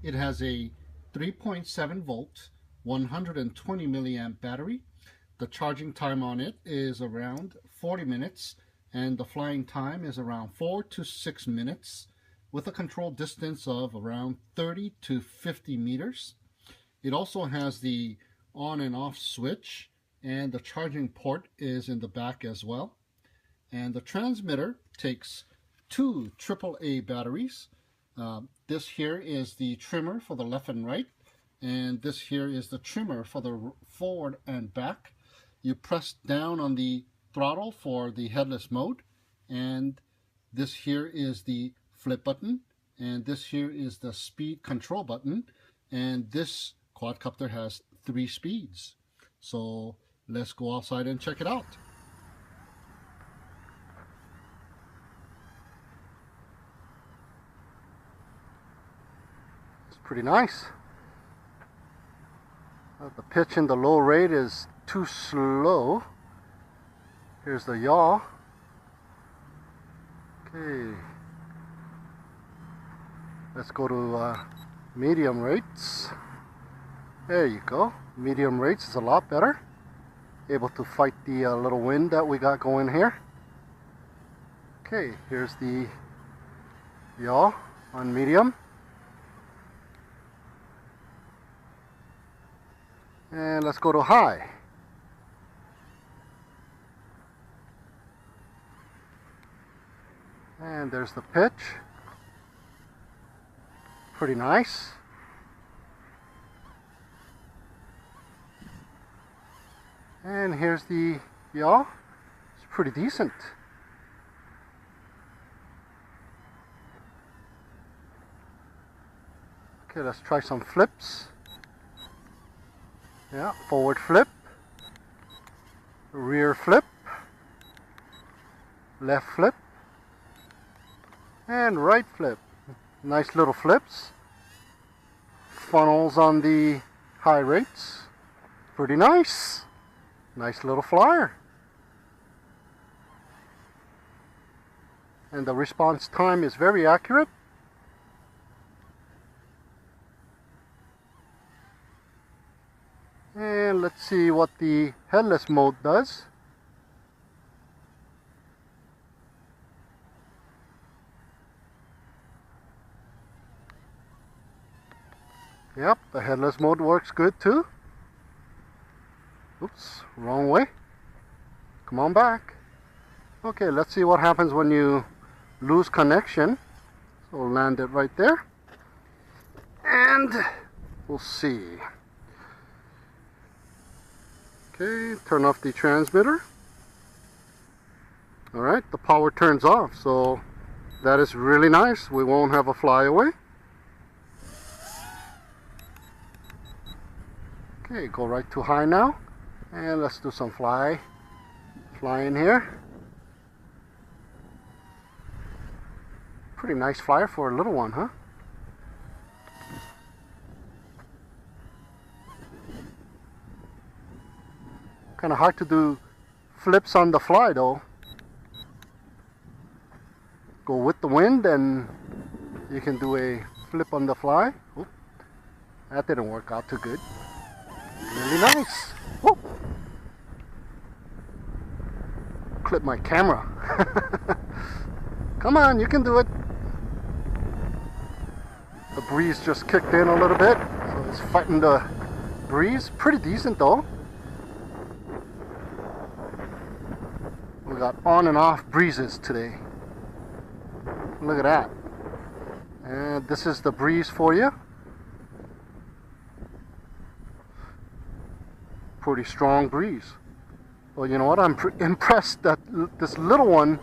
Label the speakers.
Speaker 1: It has a 3.7 volt, 120 milliamp battery. The charging time on it is around 40 minutes and the flying time is around 4 to 6 minutes with a control distance of around 30 to 50 meters. It also has the on and off switch, and the charging port is in the back as well. And the transmitter takes two AAA batteries. This here is the trimmer for the left and right, and this here is the trimmer for the forward and back. You press down on the throttle for the headless mode, and this here is the flip button, and this here is the speed control button, and this quadcopter has 3 speeds. So let's go outside and check it out. It's pretty nice. The pitch in the low rate is too slow. Here's the yaw. Okay. Let's go to medium rates. There you go. Medium rates is a lot better. Able to fight the little wind that we got going here. Okay, here's the yaw on medium. And let's go to high. And there's the pitch. Pretty nice. And here's the yaw. It's pretty decent. Okay, let's try some flips. Yeah, forward flip, rear flip, left flip, and right flip. Nice little flips. Funnels on the high rates. Pretty nice. Nice little flyer. And the response time is very accurate. And let's see what the headless mode does. Yep, the headless mode works good too. Oops, wrong way. Come on back. Okay, let's see what happens when you lose connection. So we'll land it right there. And we'll see. Okay, turn off the transmitter. Alright, the power turns off, so that is really nice. We won't have a flyaway. Okay, go right to high now. And let's do some flying here. Pretty nice flyer for a little one, huh? Kind of hard to do flips on the fly though. Go with the wind and you can do a flip on the fly. Oop, that didn't work out too good. Really nice. Whoop. Clip my camera. Come on, you can do it. The breeze just kicked in a little bit, so it's fighting the breeze. Pretty decent though. We got on and off breezes today. Look at that. And this is the breeze for you. Pretty strong breeze. Well, you know what? I'm impressed that this little one